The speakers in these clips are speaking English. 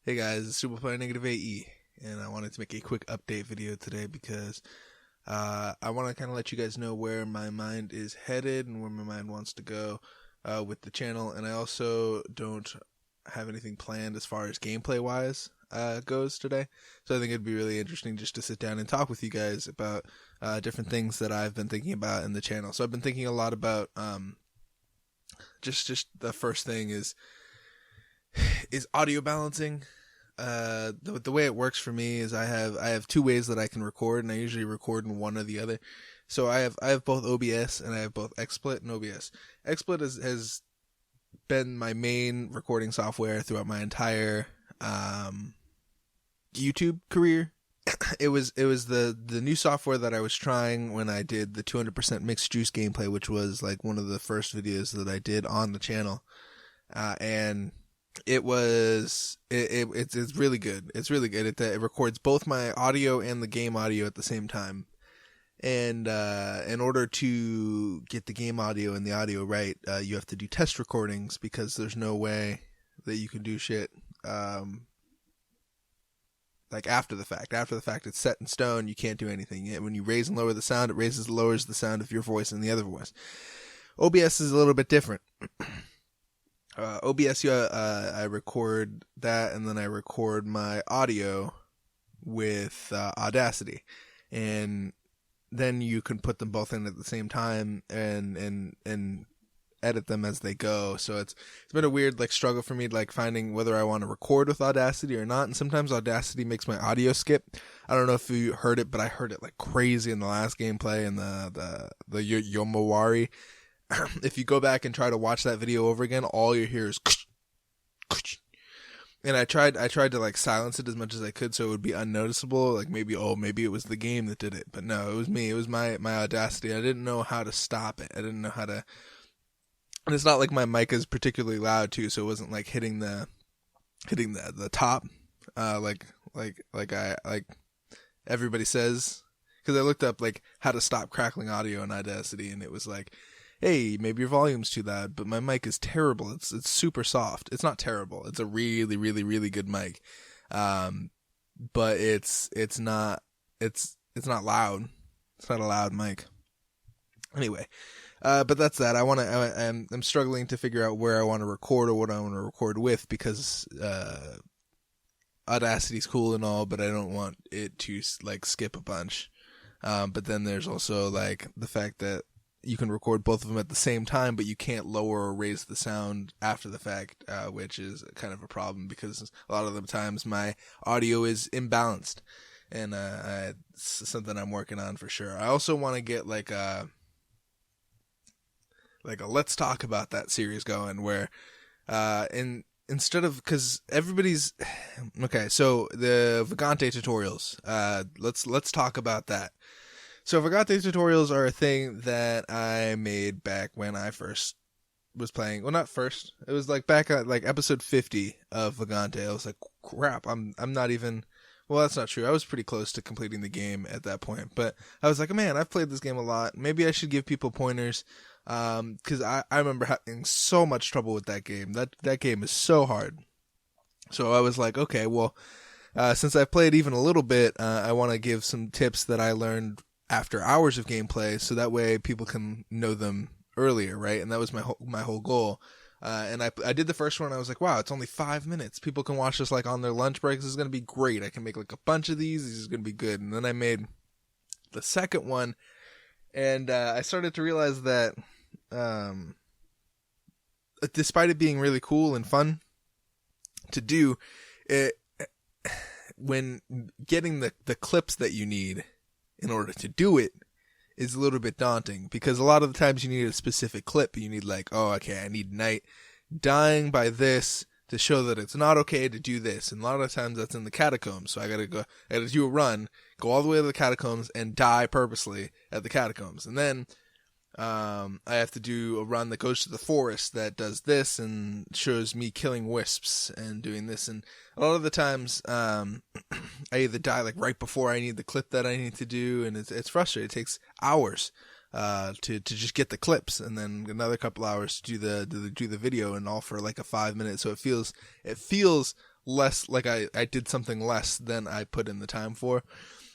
Hey guys, it's Superplayer NegativeAE, and I wanted to make a quick update video today because I want to kind of let you guys know where my mind is headed and where my mind wants to go with the channel, and I also don't have anything planned as far as gameplay wise goes today. So I think it'd be really interesting just to sit down and talk with you guys about different things that I've been thinking about in the channel. So I've been thinking a lot about just the first thing is audio balancing. The way it works for me is I have two ways that I can record, and I usually record in one or the other. So I have both OBS and I have both XSplit and OBS. XSplit has been my main recording software throughout my entire YouTube career. It was the new software that I was trying when I did the 200% mixed juice gameplay, which was like one of the first videos that I did on the channel, and it's really good. It's really good. It records both my audio and the game audio at the same time. And in order to get the game audio and the audio right, you have to do test recordings because there's no way that you can do shit like after the fact. After the fact, it's set in stone. You can't do anything. When you raise and lower the sound, it lowers the sound of your voice and the other voice. OBS is a little bit different. OBS, I record that, and then I record my audio with Audacity, and then you can put them both in at the same time and edit them as they go. So it's been a weird struggle for me, finding whether I want to record with Audacity or not. And sometimes Audacity makes my audio skip. I don't know if you heard it, but I heard it like crazy in the last gameplay in the Yomawari. If you go back and try to watch that video over again, all you hear is and I tried to silence it as much as I could so it would be unnoticeable, maybe it was the game that did it, but no, it was me. It was my Audacity. I didn't know how to stop it. I didn't know how to, and it's not like my mic is particularly loud too, so it wasn't hitting the top like everybody says, because I looked up how to stop crackling audio in Audacity, and it was hey, maybe your volume's too loud, but my mic is terrible. It's super soft. It's not terrible. It's a really, really, really good mic. But it's not loud. It's not a loud mic. Anyway, but that's that. I'm struggling to figure out where I want to record or what I want to record with, because Audacity's cool and all, but I don't want it to skip a bunch. But then there's also the fact that you can record both of them at the same time, but you can't lower or raise the sound after the fact, which is kind of a problem because a lot of the times my audio is imbalanced, and it's something I'm working on for sure. I also want to get a let's talk about that series going where instead of, because everybody's okay, so the Vagante tutorials, let's talk about that. So Vagante tutorials are a thing that I made back when I first was playing. Well, not first. It was back at episode 50 of Vagante. I was like, crap, I'm not even, well, that's not true. I was pretty close to completing the game at that point. But I was like, man, I've played this game a lot. Maybe I should give people pointers. Because I remember having so much trouble with that game. That game is so hard. So I was like, okay, well, since I've played even a little bit, I want to give some tips that I learned after hours of gameplay, so that way people can know them earlier, right? And that was my whole goal. And I did the first one. I was like, wow, it's only 5 minutes. People can watch this on their lunch breaks. This is gonna be great. I can make a bunch of these. This is gonna be good. And then I made the second one, and I started to realize that despite it being really cool and fun to do, when getting the clips that you need in order to do it is a little bit daunting, because a lot of the times you need a specific clip. You need oh, okay, I need Knight dying by this to show that it's not okay to do this. And a lot of times that's in the catacombs. So I gotta do a run, go all the way to the catacombs and die purposely at the catacombs. And then I have to do a run that goes to the forest that does this and shows me killing wisps and doing this. And a lot of the times, I either die like right before I need the clip that I need to do, and it's frustrating. It takes hours to just get the clips, and then another couple hours to do the video, and all for like a 5 minute. So it feels less, like I did something less than I put in the time for.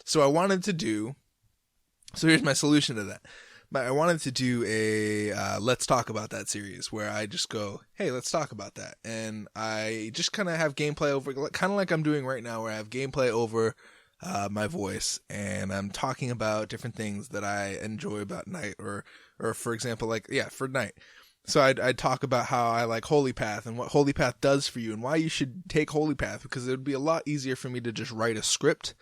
So I wanted to do, so here's my solution to that. I wanted to do a Let's Talk About That series where I just go, hey, let's talk about that. And I just kind of have gameplay over, kind of like I'm doing right now, where I have gameplay over my voice, and I'm talking about different things that I enjoy about Night, or for example, like, yeah, for Night. So I'd talk about how I like Holy Path and what Holy Path does for you and why you should take Holy Path, because it would be a lot easier for me to just write a script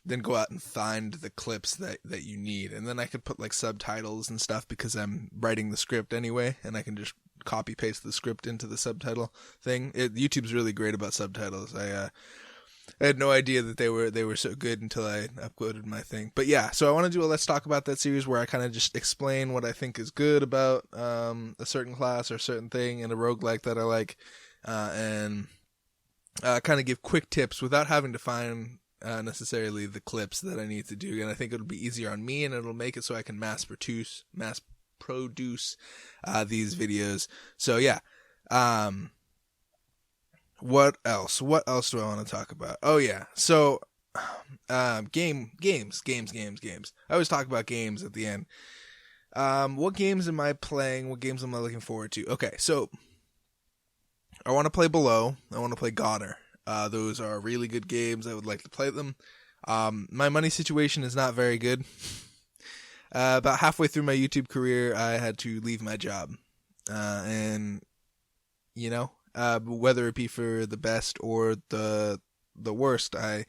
than go out and find the clips that you need. And then I could put like subtitles and stuff because I'm writing the script anyway, and I can just copy paste the script into the subtitle thing. YouTube's really great about subtitles. I had no idea that they were so good until I uploaded my thing. But yeah, so I want to do a Let's Talk About That series where I kind of just explain what I think is good about a certain class or a certain thing in a roguelike that I like, and kind of give quick tips without having to find necessarily the clips that I need to do. And I think it'll be easier on me, and it'll make it so I can mass produce these videos. So yeah. What else do I want to talk about? Oh yeah. So, games. I always talk about games at the end. What games am I playing? What games am I looking forward to? Okay. So I want to play Below. I want to play Goner. Those are really good games. I would like to play them. My money situation is not very good. About halfway through my YouTube career, I had to leave my job. And you know, whether it be for the best or the worst, I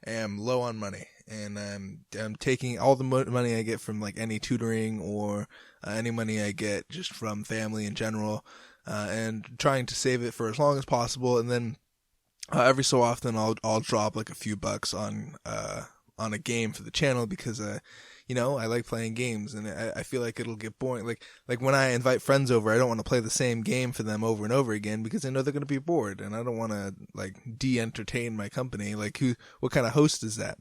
am low on money, and I'm taking all the money I get from like any tutoring or any money I get just from family in general, and trying to save it for as long as possible, and then every so often I'll drop like a few bucks on a game for the channel, because you know, I like playing games, and I feel like it'll get boring. Like when I invite friends over, I don't want to play the same game for them over and over again, because I know they're going to be bored, and I don't want to like de-entertain my company. Like what kind of host is that?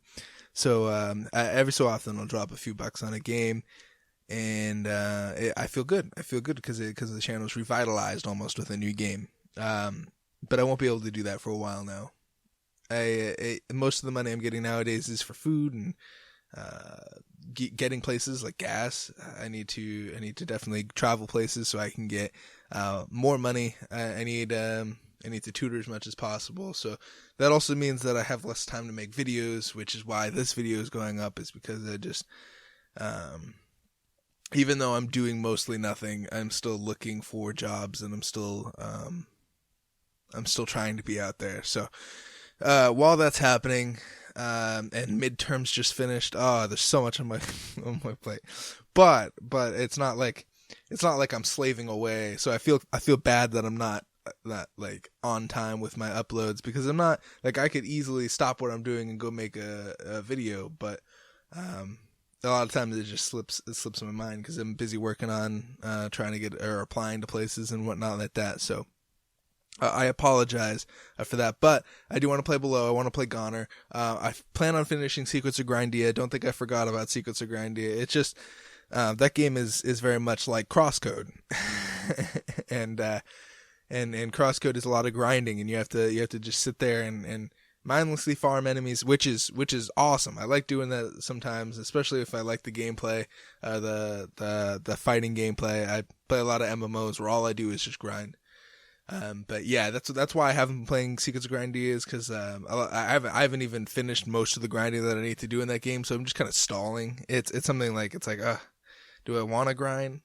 So every so often I'll drop a few bucks on a game, and I feel good. I feel good because the channel's revitalized almost with a new game. But I won't be able to do that for a while now. Most of the money I'm getting nowadays is for food and getting places like gas. I need to definitely travel places so I can get more money. I need to tutor as much as possible. So that also means that I have less time to make videos, which is why this video is going up, is because I just even though I'm doing mostly nothing, I'm still looking for jobs, and I'm still trying to be out there. So while that's happening, and midterms just finished. There's so much on my plate, but it's not like I'm slaving away. So I feel bad that I'm not like on time with my uploads, because I'm not like, I could easily stop what I'm doing and go make a video, but a lot of times it just slips in my mind because I'm busy working on trying to get or applying to places and whatnot like that. So. I apologize for that, but I do want to play Below. I want to play Goner. I plan on finishing Secrets of Grindia. Don't think I forgot about Secrets of Grindia. It's just that game is very much like Crosscode, and Crosscode is a lot of grinding, and you have to just sit there and mindlessly farm enemies, which is awesome. I like doing that sometimes, especially if I like the gameplay, the fighting gameplay. I play a lot of MMOs where all I do is just grind. But yeah, that's why I haven't been playing Secrets of Grindia, is because I haven't even finished most of the grinding that I need to do in that game, so I'm just kind of stalling. It's something like, it's like, do I want to grind?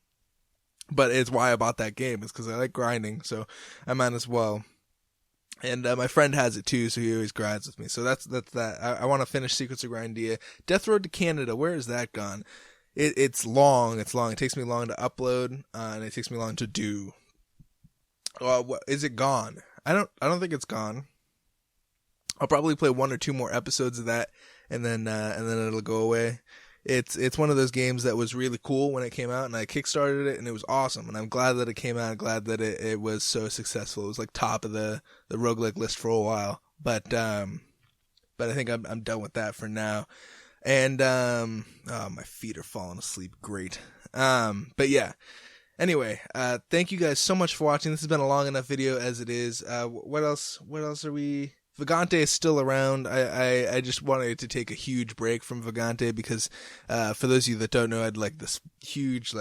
But it's why I bought that game, is because I like grinding, so I might as well. And my friend has it too, so he always grinds with me. So that's that. I want to finish Secrets of Grindia. Death Road to Canada, where is that gone? It's long. It takes me long to upload, and it takes me long to do. Is it gone? I don't think it's gone. I'll probably play 1 or 2 more episodes of that, and then it'll go away. It's one of those games that was really cool when it came out, and I kickstarted it, and it was awesome. And I'm glad that it came out. I'm glad that it was so successful. It was like top of the roguelike list for a while. But I think I'm done with that for now. And my feet are falling asleep. Great. But yeah. Anyway, thank you guys so much for watching. This has been a long enough video as it is. What else are we? Vagante is still around. I just wanted to take a huge break from Vagante because, for those of you that don't know, I had like this huge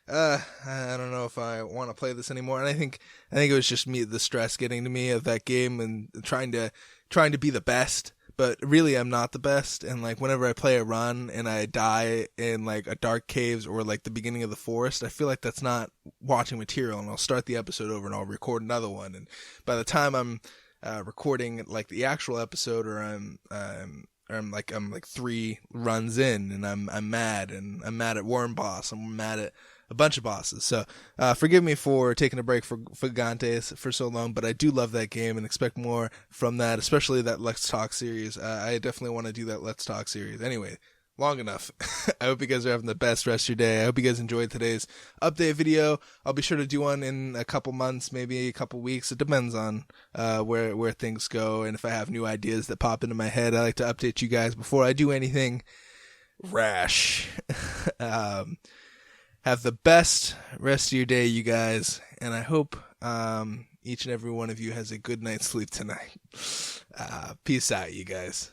I don't know if I want to play this anymore. And I think it was just the stress getting to me of that game and trying to be the best. But really, I'm not the best. And like whenever I play a run and I die in like a dark caves or like the beginning of the forest, I feel like that's not watching material. And I'll start the episode over and I'll record another one. And by the time I'm recording like the actual episode, or I'm like 3 runs in, and I'm mad, and I'm mad at Worm Boss. I'm mad at a bunch of bosses. So forgive me for taking a break for Vagante for so long, but I do love that game and expect more from that, especially that Let's Talk series. I definitely want to do that Let's Talk series. Anyway, long enough. I hope you guys are having the best rest of your day. I hope you guys enjoyed today's update video. I'll be sure to do one in a couple months, maybe a couple weeks. It depends on where things go, and if I have new ideas that pop into my head. I like to update you guys before I do anything rash. Have the best rest of your day, you guys, and I hope each and every one of you has a good night's sleep tonight. Peace out, you guys.